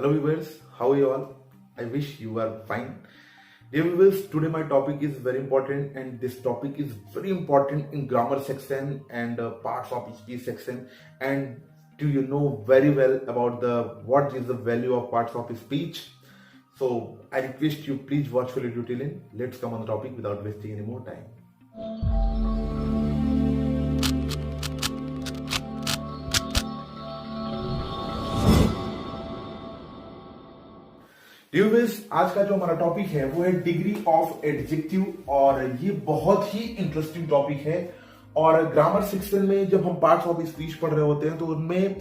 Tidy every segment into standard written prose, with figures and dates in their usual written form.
Hello viewers, how are you all? I wish you are fine. Dear viewers, today my topic is very important and this topic is very important in grammar section and parts of speech section. And do you know very well about what is the value of parts of speech? So I request you please watch fully till end. Let's come on the topic without wasting any more time. Viewers, आज का जो हमारा topic है वो है degree of adjective और ये बहुत ही इंटरेस्टिंग टॉपिक है। और ग्रामर सेक्शन में जब हम पार्ट्स ऑफ स्पीच पढ़ रहे होते हैं तो उनमें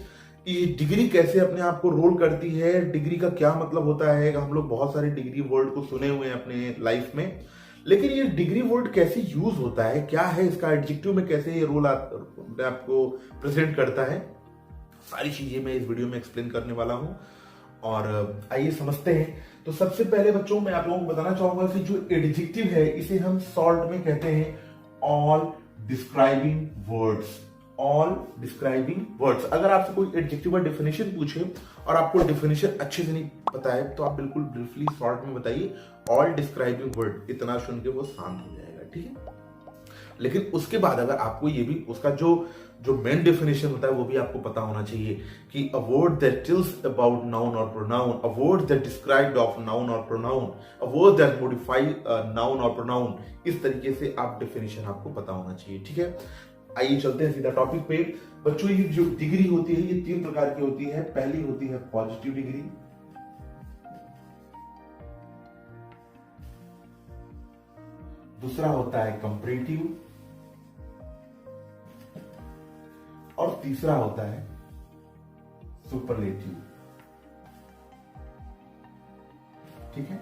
ये डिग्री कैसे अपने आप को रोल करती है, डिग्री का क्या मतलब होता है। हम लोग बहुत सारे डिग्री वर्ड को सुने हुए हैं अपने लाइफ में, लेकिन ये डिग्री वर्ड कैसे यूज होता है, क्या है इसका, एडजेक्टिव में कैसे ये रोल आपको प्रेजेंट करता है, सारी चीजें मैं इस वीडियो में एक्सप्लेन करने वाला हूं। और आइए समझते हैं। तो सबसे पहले बच्चों मैं आप लोगों को बताना चाहूंगा कि जो एडजेक्टिव है इसे हम शॉर्ट में कहते हैं all describing words. All describing words. अगर आपसे कोई एडजेक्टिव का डेफिनेशन पूछे और आपको डेफिनेशन अच्छे से नहीं पता है तो आप बिल्कुल ब्रीफली शॉर्ट में बताइए ऑल डिस्क्राइबिंग वर्ड। इतना सुन के वो शांत हो जाएगा, ठीक है। लेकिन उसके बाद अगर आपको ये भी उसका जो मेन डेफिनेशन होता है वो भी आपको पता होना चाहिए कि a word that tells about noun और pronoun, a word that described of noun और pronoun, a word that modify noun और प्रोनाउन। इस तरीके से आप डेफिनेशन आपको पता होना चाहिए, ठीक है। आइए चलते हैं सीधा टॉपिक पे। बच्चों ये जो डिग्री होती है ये 3 प्रकार की होती है। पहली होती है पॉजिटिव डिग्री, दूसरा होता है कंपैरेटिव और तीसरा होता है सुपरलेटिव, ठीक है।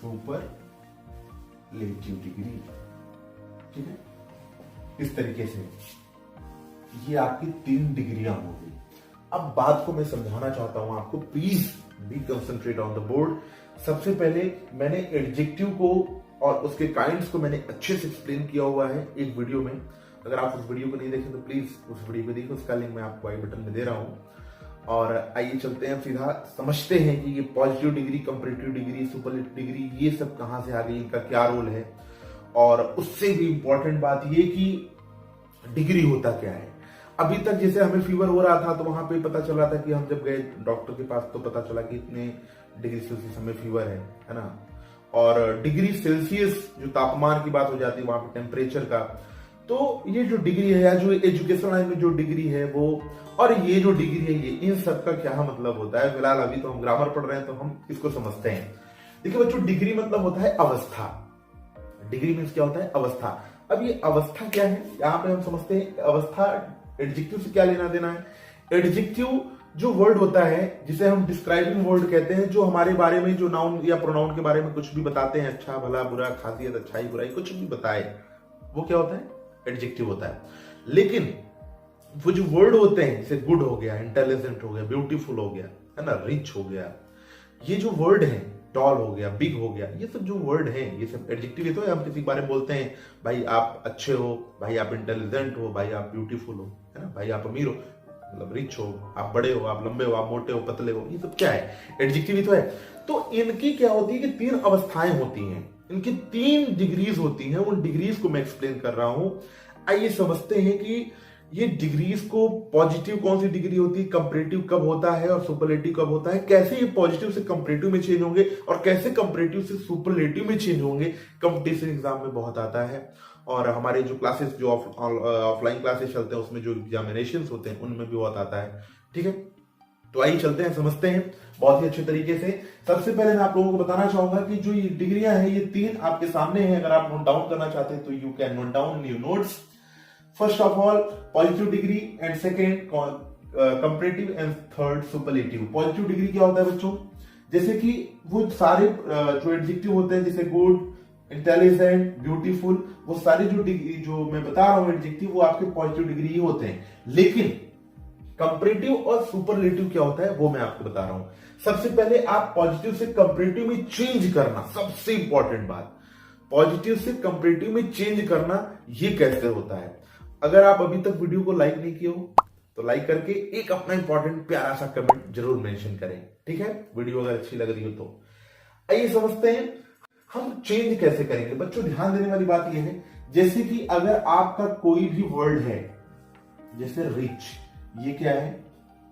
सुपरलेटिव डिग्री, ठीक है। इस तरीके से ये आपकी 3 डिग्रियां होगी। अब बात को मैं समझाना चाहता हूं आपको, please be concentrate on the board. सबसे पहले मैंने एडजेक्टिव को और उसके काइंड्स को मैंने अच्छे से एक्सप्लेन किया हुआ है एक वीडियो में। अगर आप उस वीडियो को नहीं देखें तो प्लीज उस वीडियो को देखिए, उसका लिंक मैं आपको आई बटन में दे रहा हूं। और आइए चलते हैं सीधा समझते हैं कि ये positive degree, comparative degree, superlative degree ये सब कहां से आ गई, इनका क्या रोल है। और उससे भी इंपॉर्टेंट बात ये कि डिग्री होता क्या है। अभी तक जैसे हमें फीवर हो रहा था तो वहां पे पता चल रहा था कि हम जब गए डॉक्टर के पास तो पता चला कि इतने डिग्री सेल्सियस हमें फीवर है ना। और डिग्री सेल्सियस जो तापमान की बात हो जाती है वहां पे टेम्परेचर का, तो ये जो डिग्री है या जो एजुकेशन लाइन में जो डिग्री है वो और ये जो डिग्री है ये इन सब का क्या मतलब होता है। फिलहाल अभी तो हम ग्रामर पढ़ रहे हैं तो हम इसको समझते हैं। देखिए बच्चों, डिग्री मतलब होता है अवस्था। डिग्री मीन्स क्या होता है, अवस्था। अब ये अवस्था क्या है यहां पे हम समझते हैं। अवस्था एडजेक्टिव से क्या लेना देना है। एडजेक्टिव जो वर्ड होता है जिसे हम डिस्क्राइबिंग वर्ड कहते हैं, जो हमारे बारे में, जो नाउन या प्रोनाउन के बारे में कुछ भी बताते हैं, अच्छा भला बुरा, खासियत अच्छाई बुराई कुछ भी बताए, वो क्या होता है, एडजेक्टिव होता है। लेकिन वो जो वर्ड होते हैं जैसे गुड हो गया, इंटेलिजेंट हो गया, ब्यूटीफुल हो गया, है ना, रिच हो गया, ये जो वर्ड है, टॉल हो गया, बिग हो गया, ये सब जो वर्ड हैं ये सब एडजेक्टिव है। तो हम किसी के बारे में बोलते हैं भाई आप अच्छे हो, भाई आप इंटेलिजेंट हो, भाई आप ब्यूटीफुल हो, है ना, भाई आप अमीर हो, मतलब रिच हो, आप बड़े हो, आप लंबे हो, आप मोटे हो, पतले हो, ये सब क्या है, एडजेक्टिव ही तो है। तो इनकी क्या होती है कि 3 अवस्थाएं होती हैं, इनकी 3 डिग्रीज होती हैं। उन डिग्रीज को मैं एक्सप्लेन कर रहा हूं। आइए समझते हैं कि ये डिग्रीज को, पॉजिटिव कौन सी डिग्री होती है, कंपैरेटिव कब होता है और सुपरलेटिव कब होता है, कैसे ये पॉजिटिव से कंपैरेटिव में चेंज होंगे और कैसे कंपैरेटिव से सुपरलेटिव में चेंज होंगे। कंपटीशन एग्जाम में बहुत आता है और हमारे जो क्लासेस, जो ऑफलाइन क्लासेस चलते हैं उसमें जो एग्जामिनेशन होते हैं उनमें भी बहुत आता है, ठीक है। तो आइए चलते हैं, समझते हैं बहुत ही अच्छे तरीके से। सबसे पहले मैं आप लोगों को बताना चाहूंगा कि जो ये डिग्रियां हैं ये 3 आपके सामने हैं। अगर आप नोट डाउन करना चाहते हैं तो you can note down in your notes. First of all positive degree and second comparative and third superlative. Positive degree क्या होता है बच्चों, जैसे कि वो सारे जो एडजेक्टिव होते हैं जैसे गुड, इंटेलिजेंट, ब्यूटीफुल, वो सारे जो डिग्री जो मैं बता रहा हूं एडजेक्टिव वो आपके पॉजिटिव डिग्री ही होते हैं। लेकिन कंपैरेटिव और सुपरलेटिव क्या होता है वो मैं आपको बता रहा हूं। सबसे पहले आप पॉजिटिव से कंपैरेटिव में चेंज करना, सबसे इंपॉर्टेंट बात, पॉजिटिव से कंपैरेटिव में चेंज करना ये कैसे होता है। अगर आप अभी तक वीडियो को लाइक नहीं किए हो तो लाइक करके एक अपना इंपॉर्टेंट प्यारा सा कमेंट जरूर मेंशन करें, ठीक है। वीडियो अगर अच्छी लग रही हो तो आइए समझते हैं हम चेंज कैसे करेंगे। बच्चों ध्यान देने वाली बात यह है, जैसे कि अगर आपका कोई भी वर्ड है, जैसे रिच, ये क्या है,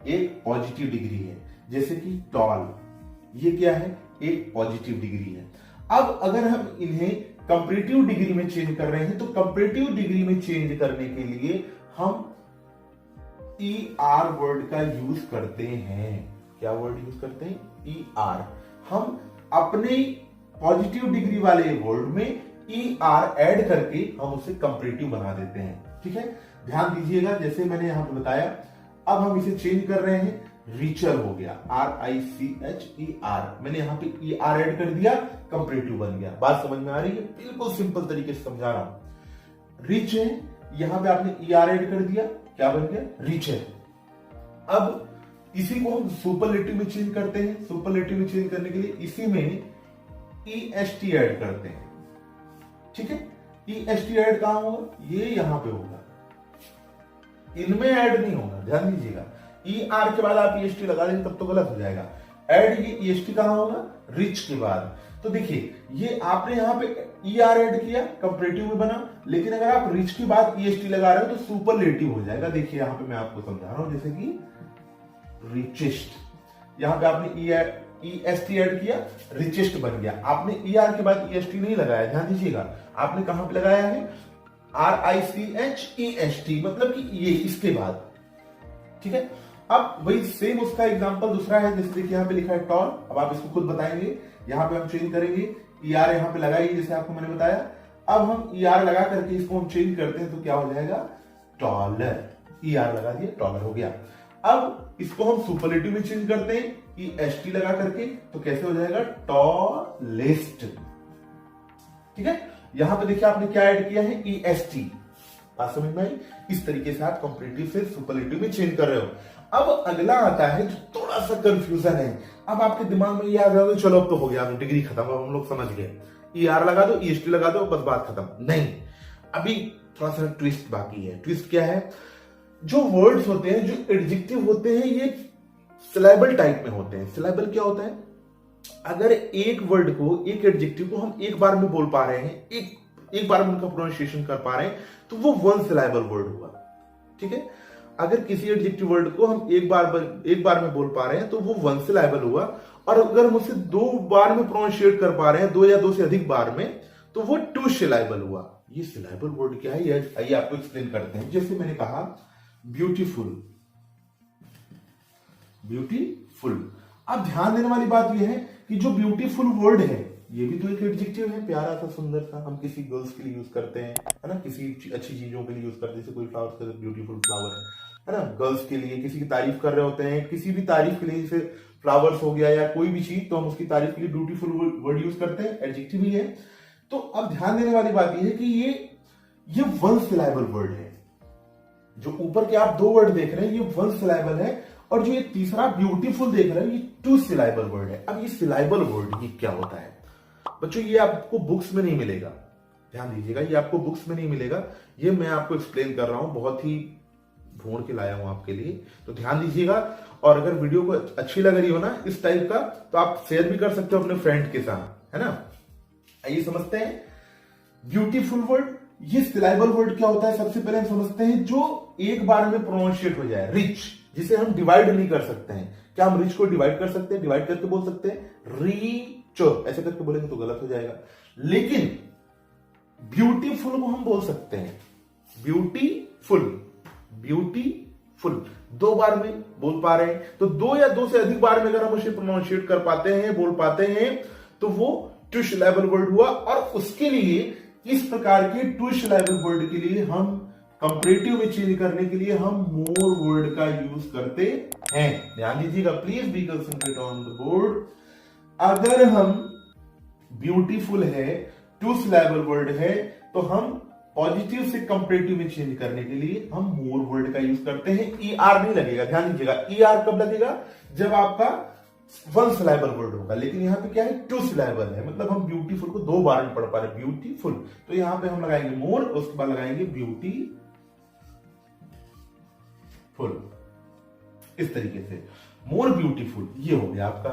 एक पॉजिटिव डिग्री है। जैसे कि टॉल, ये क्या है, एक पॉजिटिव डिग्री है। अब अगर हम इन्हें कंपैरेटिव डिग्री में चेंज कर रहे हैं, तो कंपैरेटिव डिग्री में चेंज करने के लिए हम ER वर्ड का यूज करते हैं। क्या वर्ड यूज करते हैं, ER। हम अपने पॉजिटिव डिग्री वाले वर्ड में ER ऐड करके हम उसे कंपैरेटिव बना देते हैं, ठीक है। ध्यान दीजिएगा, जैसे मैंने यहां पे बताया, अब हम इसे चेंज कर रहे हैं, रिचर हो गया, RICHER। मैंने यहां पे ER ऐड कर दिया, कंपैरेटिव बन गया। बात समझ में आ रही है, बिल्कुल सिंपल तरीके से समझा रहा हूं। रिच है, यहां पे आपने ER ऐड कर दिया, क्या बन गया, रिच है। अब इसी को हम सुपरलेटिव में चेंज करते हैं। सुपरलेटिव में चेंज करने के लिए इसी में EST ऐड करते हैं, ठीक है। EST ऐड कहां होगा, ये यहां पे होगा, इनमें ऐड नहीं होगा, ध्यान दीजिएगा। ER के बाद आप EST लगा देंगे तब तो गलत हो जाएगा। ऐड ये EST कहां होगा, रिच के बाद। तो देखिए, ये आपने यहां पे ER ऐड किया, कंपैरेटिव में बना, लेकिन अगर आप रिच के बाद EST लगा रहे हो तो सुपरलेटिव हो जाएगा। देखिए यहां पे मैं आपको समझा रहा हूं, जैसे कि रिचेस्ट, यहां पे आपने EST ऐड किया, रिचेस्ट बन गया। आपने ER के बाद EST नहीं लगाया, ध्यान दीजिएगा, आपने कहां पे लगाया है, RICHEST, मतलब कि ये इसके बाद, ठीक है। अब वही सेम उसका एग्जांपल दूसरा है, जैसे देखिए यहां पे लिखा है टॉल। अब आप इसको खुद बताएंगे, यहां पे हम चेंज करेंगे, ER यहां पे लगाएंगे जैसे आपको मैंने बताया। अब हम ER लगा करके इसको हम चेंज करते हैं तो क्या हो जाएगा, टॉलर। ER लगा दिया, टॉलर हो गया। अब इसको हम सुपरलेटिव में चेंज करते हैं, EST लगा करके, तो कैसे हो जाएगा, टॉलेस्ट, ठीक है। यहां पे देखिए आपने क्या ऐड किया है, EST। बात समझ में आई। इस तरीके से आप कंपैरेटिव से सुपरलेटिव में चेंज कर रहे हो। अब अगला आता है जो थोड़ा सा कंफ्यूजन है। अब आपके दिमाग में ये आ गया, चलो अब तो हो गया, डिग्री खत्म, अब हम लोग समझ गए, ER लगा दो, EST लगा दो, बस बात खत्म। नहीं, अभी थोड़ा सा ट्विस्ट बाकी है। ट्विस्ट क्या है, जो वर्ड्स होते हैं, जो एडजेक्टिव होते हैं, ये सिलेबल टाइप में होते हैं। सिलेबल क्या होता है, अगर एक वर्ड को, एक एडजेक्टिव को हम एक बार में बोल पा रहे हैं, एक बार में उनका प्रोनाउंसिएशन कर पा रहे हैं, तो वो वन सिलेबल वर्ड हुआ, ठीक है। अगर किसी एडजेक्टिव वर्ड को हम एक बार में बोल पा रहे हैं तो वो वन सिलेबल हुआ, और अगर हम उसे 2 बार में प्रोनाउंसिएट कर पा रहे हैं, 2 या 2 से अधिक बार में, तो वो 2 सिलेबल हुआ। ये सिलेबल वर्ड क्या है, ये आइए आपको एक्सप्लेन करते हैं। जैसे मैंने कहा ब्यूटीफुल, ब्यूटीफुल। अब ध्यान देने वाली बात यह है कि जो ब्यूटीफुल वर्ड है, ये भी तो एक एडजेक्टिव है, प्यारा सा, सुंदर सा। हम किसी गर्ल्स के लिए यूज करते हैं, है ना, किसी अच्छी चीजों के लिए यूज करते हैं, जैसे कोई फ्लावर का ब्यूटीफुल फ्लावर है ना, गर्ल्स के लिए, किसी की तारीफ कर रहे होते हैं, किसी भी तारीफ के लिए, जैसे फ्लावर्स हो गया या कोई भी चीज, तो हम उसकी तारीफ के लिए ब्यूटीफुल वर्ड यूज करते हैं, एडजेक्टिव ही है। तो अब ध्यान देने वाली बात यह है कि ये वन सिलेबल वर्ड है। जो ऊपर के आप 2 वर्ड देख रहे हैं, ये वन सिलेबल है, और जो ये तीसरा ब्यूटीफुल देख रहे हैं, ये 2 सिलेबल वर्ड है। अब ये सिलेबल वर्ड ये क्या होता है बच्चों, ये आपको बुक्स में नहीं मिलेगा, ध्यान दीजिएगा, ये आपको बुक्स में नहीं मिलेगा, ये मैं आपको एक्सप्लेन कर रहा हूं, बहुत ही ढूंढ के लाया हूं आपके लिए, तो ध्यान दीजिएगा। और अगर वीडियो को अच्छी लग रही हो ना इस टाइप का, तो आप शेयर भी कर सकते हो अपने फ्रेंड के साथ, है ना। आइए समझते हैं ब्यूटीफुल वर्ड, ये सिलेबल वर्ड क्या होता है। सबसे पहले हम समझते हैं जो एक बार में प्रोनाउंसिएट हो जाए, रिच, जिसे हम डिवाइड नहीं कर सकते हैं। क्या हम रिच को डिवाइड कर सकते हैं, डिवाइड करके बोल सकते हैं, रिच, ऐसे करके बोलेंगे तो गलत हो जाएगा। लेकिन ब्यूटीफुल को हम बोल सकते हैं, ब्यूटीफुल, ब्यूटीफुल 2 बार में बोल पा रहे हैं, तो 2 या 2 से अधिक बार में अगर हम उसे प्रोनाउंसिएट कर पाते हैं, बोल पाते हैं, तो वो 2 सिलेबल वर्ड हुआ। और उसके लिए इस प्रकार के 2 सिलेबल वर्ड के लिए हम कंपैरेटिव में चेंज करने के लिए हम मोर वर्ड का यूज करते हैं। ध्यान दीजिएगा, please be concentrate on the board. अगर हम ब्यूटीफुल है, 2 सिलेबल वर्ड है, तो हम पॉजिटिव से कंपैरेटिव में चेंज करने के लिए हम मोर वर्ड का यूज करते हैं। ER नहीं लगेगा, ध्यान दीजिएगा, ER कब लगेगा, जब आपका 1 सिलेबल वर्ड होगा। लेकिन यहां पे क्या है, 2 सिलेबल है, मतलब हम ब्यूटीफुल को 2 बार में पढ़ पा रहे, ब्यूटीफुल, तो यहां पे हम लगाएंगे मोर, उसके बाद लगाएंगे ब्यूटीफुल। इस तरीके से। मोर ब्यूटीफुल ये हो गया आपका,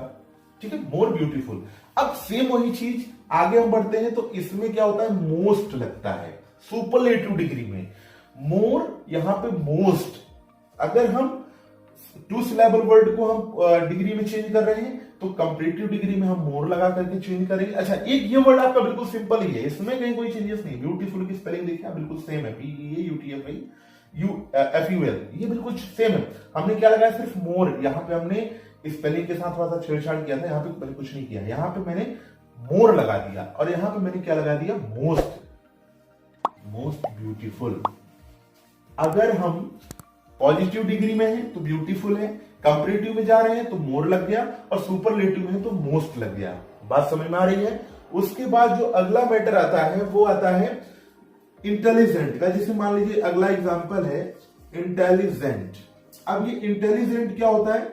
ठीक है, मोर ब्यूटीफुल। अब सेम वही चीज आगे हम बढ़ते हैं तो इसमें क्या होता है, मोस्ट लगता है सुपरलेटिव डिग्री में। मोर यहां पे मोस्ट, अगर हम टू सिलेबल वर्ड को हम डिग्री में चेंज कर रहे हैं तो कंपैरेटिव डिग्री में हम मोर लगा करके चेंज करेंगे। अच्छा, एक ये वर्ड आपका बिल्कुल सिंपल ही है, इसमें कहीं कोई चेंजेस नहीं। ब्यूटीफुल की स्पेलिंग देखिए बिल्कुल सेम है, PEAUTFUL, ये बिल्कुल सेम है। हमने क्या लगाया, सिर्फ मोर, यहाँ पे हमने स्पेलिंग के साथ थोड़ा सा छेड़छाड़ किया था, यहाँ पे मैंने कुछ नहीं किया, यहाँ पे मैंने मोर लगा दिया और यहाँ पे मैंने क्या लगा दिया, मोस्ट ब्यूटीफुल। अगर हम पॉजिटिव डिग्री में है तो ब्यूटीफुल है, कंपैरेटिव में जा रहे हैं तो मोर लग गया और सुपरलेटिव में है तो मोस्ट लग गया। बात समझ में आ रही है। उसके बाद जो अगला मैटर आता है वो आता है इंटेलिजेंट का। जैसे मान लीजिए अगला एग्जांपल है इंटेलिजेंट। अब ये इंटेलिजेंट क्या होता है,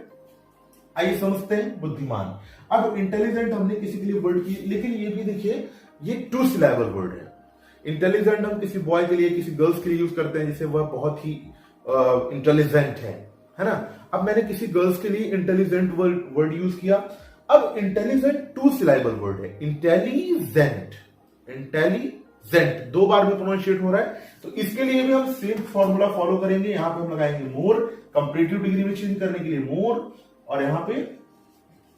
आइए समझते हैं, बुद्धिमान। अब इंटेलिजेंट हमने किसी के लिए वर्ड की, लेकिन ये भी देखिए ये टू सिलेबल वर्ड है। इंटेलिजेंट हम किसी बॉय के लिए किसी गर्ल्स के लिए यूज करते हैं जिसे वह बहुत ही इंटेलिजेंट है ना। अब मैंने किसी गर्ल्स के लिए इंटेलिजेंट वर्ड यूज किया। अब इंटेलिजेंट टू सिलेबल वर्ड है, इंटेलिजेंट, इंटेलिजेंट दो बार में प्रोनाउंसिएट हो रहा है, तो इसके लिए भी हम सेम फॉर्मूला फॉलो करेंगे। यहां पे हम लगाएंगे मोर, कंपैरेटिव डिग्री में चेंज करने के लिए मोर, और यहां पे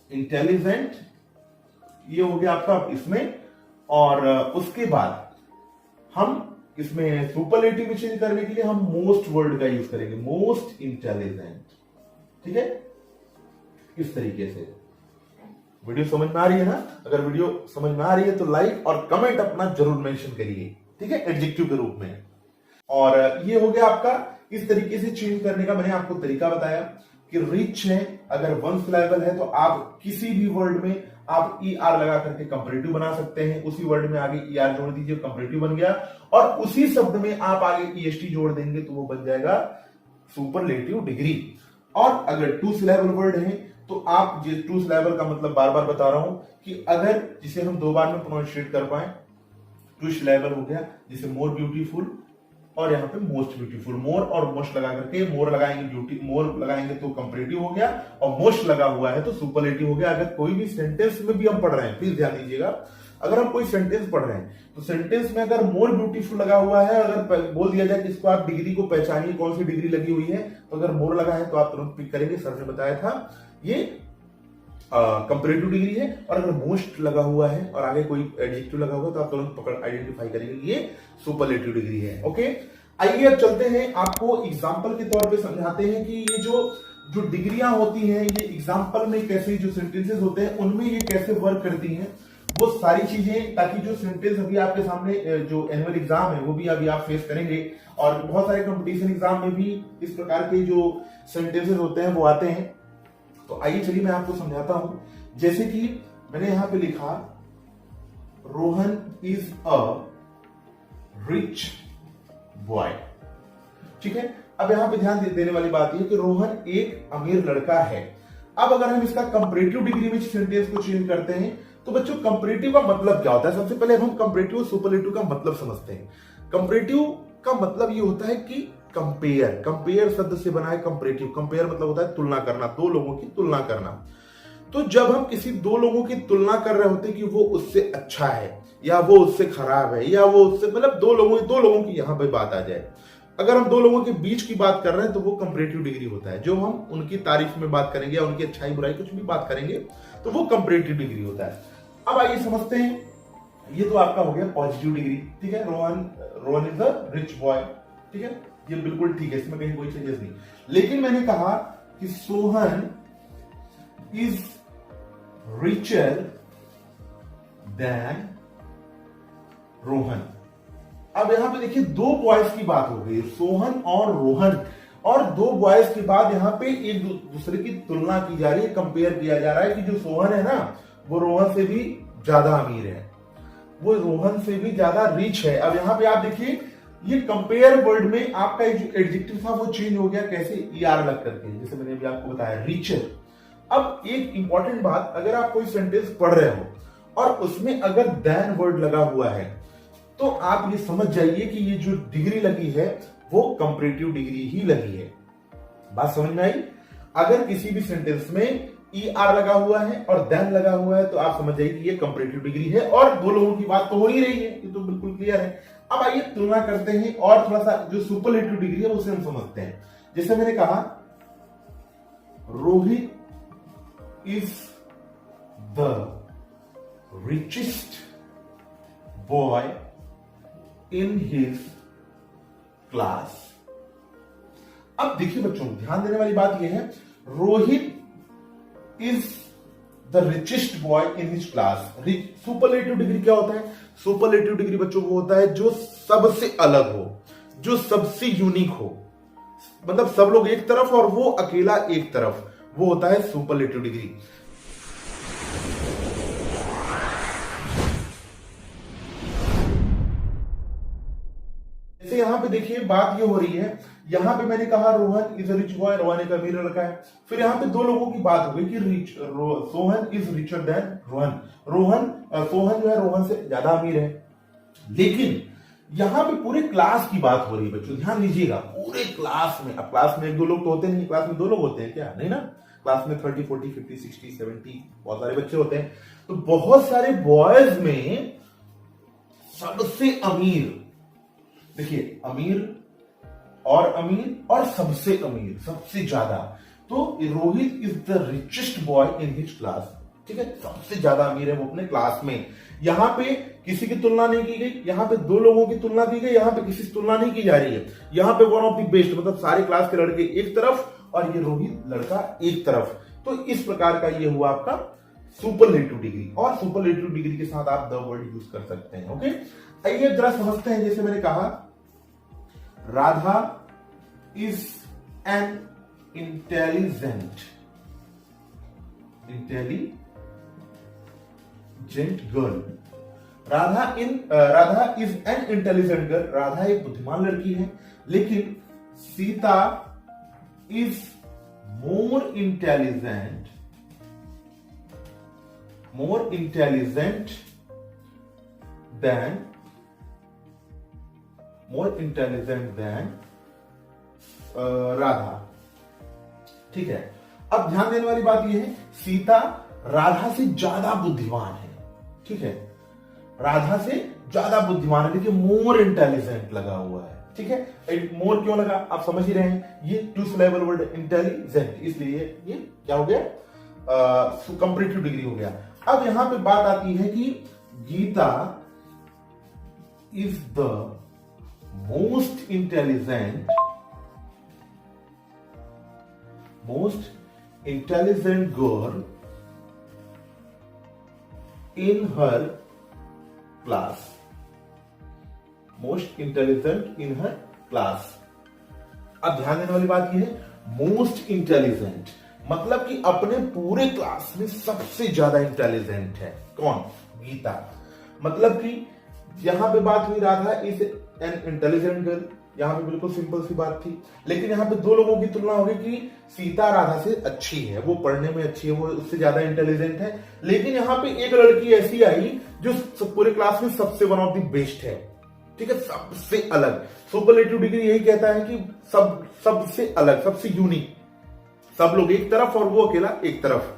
इंटेलिजेंट, ये हो गया आपका इसमें। और उसके बाद हम इसमें सुपरलेटिव में चेंज करने के लिए हम मोस्ट वर्ड का यूज करेंगे, मोस्ट इंटेलिजेंट, ठीक है। इस तरीके से वीडियो समझ में आ रही है ना। अगर वीडियो समझ में आ रही है तो लाइक और कमेंट अपना जरूर मेंशन करिए, ठीक है, एडजेक्टिव के रूप में। और ये हो गया आपका, इस तरीके से चेंज करने का मैंने आपको तरीका बताया कि रिच है, अगर वन सिलेबल है तो आप किसी भी वर्ड में आप ER लगा करके कंपैरेटिव बना सकते हैं। उसी वर्ड में आगे ER जोड़ दीजिए, कंपैरेटिव बन गया, और उसी शब्द में आप आगे EST जोड़ देंगे तो वो बन जाएगा सुपरलेटिव डिग्री। और अगर टू सिलेबल वर्ड है तो आप, टू सिलेबल का मतलब बार बार बता रहा हूं कि अगर जिसे हम दो बार में प्रोनाउंसिएट कर पाए, टू सिलेबल हो गया, जैसे मोर ब्यूटीफुल और यहाँ पे मोस्ट ब्यूटीफुल। मोर और मोस्ट लगा करके, मोर लगाएंगे ब्यूटी, मोर लगाएंगे तो कंपैरेटिव हो गया, और मोस्ट लगा हुआ है तो सुपरलेटिव हो गया। अगर कोई भी सेंटेंस में भी हम पढ़ रहे हैं, प्लीज ध्यान दीजिएगा, अगर हम कोई सेंटेंस पढ़ रहे हैं तो सेंटेंस में अगर मोर ब्यूटीफुल लगा हुआ है, अगर बोल दिया जाए कि इसको आप डिग्री को पहचानिए कौन सी डिग्री लगी हुई है, तो अगर मोर लगा है तो आप तुरंत पिक करेंगे, सर ने बताया था ये कंपैरेटिव डिग्री है। और अगर मोस्ट लगा हुआ है और आगे कोई एडजेक्टिव लगा हुआ है तो आप तुरंत पकड़ आइडेंटिफाई करेंगे ये सुपरलेटिव डिग्री है। ओके, आइए अब चलते हैं, आपको एग्जांपल के तौर पे समझाते हैं कि ये जो डिग्रियां होती हैं ये एग्जांपल में कैसे, जो सेंटेंसेस होते हैं उनमें ये कैसे वर्क करती हैं, वो सारी चीजें, ताकि जो सेंटेंस अभी आपके सामने जो एनुअल एग्जाम है वो भी अभी आप फेस करेंगे, और बहुत सारे कंपटीशन एग्जाम में भी इस प्रकार के जो सेंटेंसेस होते हैं वो आते हैं। तो आइए चलिए मैं आपको समझाता हूं। जैसे कि मैंने यहां पे लिखा, Rohan is a rich boy, ठीक है। अब यहां पे ध्यान देने वाली बात यह कि रोहन एक अमीर लड़का है। अब अगर हम इसका कंपैरेटिव डिग्री में सेंटेंस को चेंज करते हैं तो बच्चों कंपैरेटिव का मतलब क्या होता है, सबसे पहले हम कंपैरेटिव और सुपरलेटिव का मतलब समझते हैं। कंपैरेटिव का मतलब ये होता है कि कंपेयर, कंपेयर शब्द से बना है कंपैरेटिव। कंपेयर मतलब होता है तुलना करना, दो लोगों की तुलना करना। तो जब हम किसी दो लोगों की तुलना कर रहे होते हैं कि वो उससे अच्छा है या वो उससे खराब है या वो उससे, मतलब दो लोगों की यहां पे बात आ जाए, अगर हम दो लोगों के बीच की बात कर रहे हैं तो वो कंपैरेटिव डिग्री होता है। जो हम उनकी तारीफ में बात करेंगे या उनकी अच्छाई बुराई कुछ भी बात करेंगे तो वो कंपैरेटिव डिग्री होता है। अब आइए समझते हैं, ये तो आपका हो गया पॉजिटिव डिग्री, ठीक है। Rohan is a rich boy, ठीक है, ये बिल्कुल ठीक है, इसमें कहीं कोई चेंजेस नहीं। लेकिन मैंने कहा कि Sohan is richer than Rohan. अब यहां पे देखिए दो बॉयज की बात हो गई, सोहन और रोहन, और दो बॉयज के बाद यहां पे एक दूसरे की तुलना की जा रही है, कंपेयर किया जा रहा है कि जो सोहन है ना वो रोहन से भी ज्यादा अमीर है, वो रोहन से भी ज्यादा रिच है। अब यहां पे आप देखिए ये कंपेयर वर्ड में आपका जो एडजेक्टिव था वो चेंज हो गया, कैसे, ER लग करके, जैसे मैंने अभी आपको बताया, रिचर। अब एक इंपॉर्टेंट बात, अगर आप कोई सेंटेंस पढ़ रहे हो और उसमें अगर देन वर्ड लगा हुआ है तो आप ये समझ जाइए कि ये जो डिग्री लगी है वो कंपैरेटिव डिग्री ही लगी है। बात समझ में आई। अगर किसी भी सेंटेंस में ER लगा हुआ है और देन लगा हुआ है तो आप समझ जाइए कि ये कंपैरेटिव डिग्री है और दो लोगों की बात तो हो ही रही है, ये तो बिल्कुल क्लियर है। अब आइए तुलना करते हैं और थोड़ा सा जो सुपरलेटिव डिग्री है उसे हम समझते हैं। जैसे मैंने कहा Rohit is the richest boy in his class। अब देखिए बच्चों, ध्यान देने वाली बात यह है, Rohit is the richest boy in his class. Superlative degree क्या होता है? सुपरलेटिव डिग्री बच्चों वो होता है जो सबसे अलग हो, जो सबसे यूनिक हो, मतलब सब लोग एक तरफ और वो अकेला एक तरफ, वो होता है सुपरलेटिव डिग्री। जैसे यहां पे देखिए बात ये हो रही है, यहां पे मैंने कहा Rohan is a rich boy, Rohan एक अमीर लड़का है। फिर यहां पे दो लोगों की बात हो गई कि Sohan is richer than Rohan. Sohan जो है रोहन से ज्यादा अमीर है। लेकिन यहां पे पूरे क्लास की बात हो रही है बच्चों, ध्यान दीजिएगा, पूरे क्लास में। अब क्लास में एक दो लोग तो होते नहीं, क्लास में दो लोग होते हैं क्या? नहीं ना, क्लास में 30, 40, 50, 60, 70 बहुत सारे बच्चे होते हैं। तो बहुत सारे बॉयज में सबसे अमीर, देखिए अमीर और सबसे अमीर, सबसे ज्यादा, तो Rohit is the richest boy in his class. ठीक है, सबसे ज्यादा अमीर है वो अपने क्लास में। यहां पे किसी की तुलना नहीं की गई, यहां पे दो लोगों की तुलना की गई, यहां पे किसी से तुलना नहीं की जा रही है। यहां पे वन ऑफ द बेस्ट, मतलब सारे क्लास के लड़के एक तरफ और ये रोहित लड़का एक तरफ। तो इस प्रकार का ये हुआ आपका सुपरलेटिव डिग्री, और सुपरलेटिव डिग्री के साथ आप द वर्ड यूज कर सकते हैं। ओके, आइए जरा समझते हैं। जैसे मैंने कहा Radha is an intelligent girl. Radha is an intelligent girl, Radha एक बुद्धिमान लड़की है। लेकिन Sita is more intelligent then Radha. ठीक है, अब ध्यान देने वाली बात यह है, सीता राधा से ज्यादा बुद्धिमान है। ठीक है, राधा से ज्यादा बुद्धिमान है, देखिए मोर इंटेलिजेंट लगा हुआ है। ठीक है, मोर क्यों लगा आप समझ ही रहे हैं, ये टू सिलेबल वर्ड इंटेलिजेंट, इसलिए ये क्या हो गया, कंपैरेटिव डिग्री हो गया। अब यहां पे बात आती है कि Gita is the most intelligent girl in her class. Most intelligent in her class. अब ध्यान देने वाली बात यह है, मोस्ट इंटेलिजेंट मतलब कि अपने पूरे क्लास में सबसे ज्यादा इंटेलिजेंट है कौन? गीता। मतलब कि यहां पे बात हुई Radha is an intelligent girl, यहां पे बिल्कुल सिंपल सी बात थी। लेकिन यहां पे दो लोगों की तुलना होगी कि सीता राधा से अच्छी है, वो पढ़ने में अच्छी है, वो उससे ज्यादा इंटेलिजेंट है। लेकिन यहां पे एक लड़की ऐसी आई जो पूरे क्लास में सबसे वन ऑफ द बेस्ट है। ठीक है, सबसे अलग। सुपरलेटिव डिग्री यही कहता है कि सबसे अलग, सबसे यूनिक, सब लोग एक तरफ और वो अकेला एक तरफ।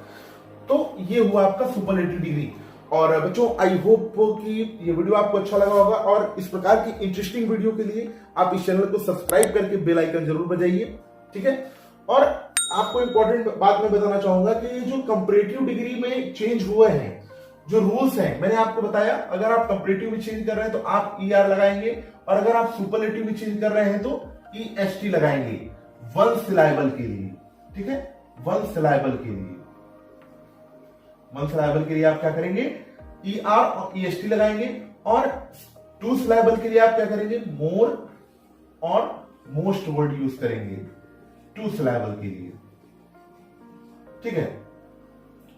तो ये हुआ आपका सुपरलेटिव डिग्री। और बच्चों आई होप कि ये वीडियो आपको अच्छा लगा होगा, और इस प्रकार की इंटरेस्टिंग वीडियो के लिए आप इस चैनल को सब्सक्राइब करके बेल आइकन जरूर बजाइए। ठीक है, और आपको इंपॉर्टेंट बात मैं बताना चाहूंगा कि ये जो कंपैरेटिव डिग्री में चेंज हुए हैं, जो रूल्स हैं, मैंने आपको बताया, अगर आप कंपैरेटिव में चेंज कर रहे हैं तो आप ER लगाएंगे, और अगर आप सुपरलेटिव में चेंज कर रहे हैं तो EST लगाएंगे वन सिलेबल के लिए। ठीक है, वन सिलेबल के लिए आप क्या करेंगे, ER और EST लगाएंगे, और टू सिलेबल के लिए आप क्या करेंगे, मोर और मोस्ट वर्ड यूज करेंगे टू सिलेबल के लिए। ठीक है,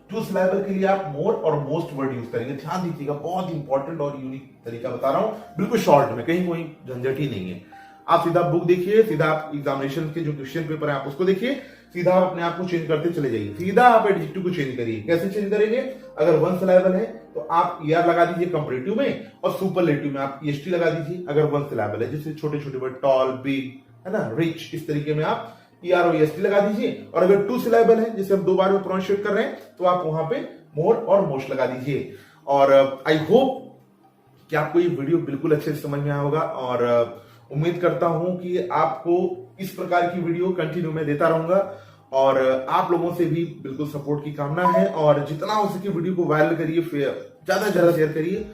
टू सिलेबल के लिए आप मोर और मोस्ट वर्ड यूज करेंगे। ध्यान दीजिएगा, बहुत इंपॉर्टेंट और यूनिक तरीका बता रहा हूं, बिल्कुल शॉर्ट में, कहीं कोई झंझट ही नहीं है। आप सीधा बुक देखिए, सीधा आप एग्जामिनेशन के जो क्वेश्चन पेपर है आप उसको देखिए, सीधा आप अपने आप को चेंज करते चले जाइए। सीधा आप एडजेक्टिव को चेंज करिए। कैसे चेंज करेंगे? अगर वन सिलेबल है तो आप ER लगा दीजिए कंपैरेटिव में, और सुपरलेटिव में आप EST लगा दीजिए अगर वन सिलेबल है। जैसे छोटे छोटे वर्ड, टॉल, बिग, है ना, रिच, इस तरीके में आप EROEST लगा दीजिए, और अगर 2 सिलेबल है जिसे हम 2 बार में प्रोनाउंसिएट कर रहे हैं तो आप वहां पे मोर और मोस्ट लगा दीजिए। और आई होप कि आपको ये वीडियो बिल्कुल अच्छे से समझ में आया होगा, और उम्मीद करता हूं कि आपको इस प्रकार की वीडियो कंटिन्यू में देता रहूंगा, और आप लोगों से भी बिल्कुल सपोर्ट की कामना है, और जितना हो सके वीडियो को वायरल करिए, ज्यादा से ज्यादा शेयर करिए,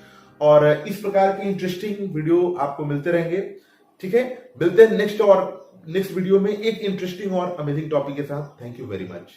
और इस प्रकार की इंटरेस्टिंग वीडियो आपको मिलते रहेंगे। ठीक है, मिलते हैं नेक्स्ट वीडियो में एक इंटरेस्टिंग और अमेजिंग टॉपिक के साथ। Thank you very much.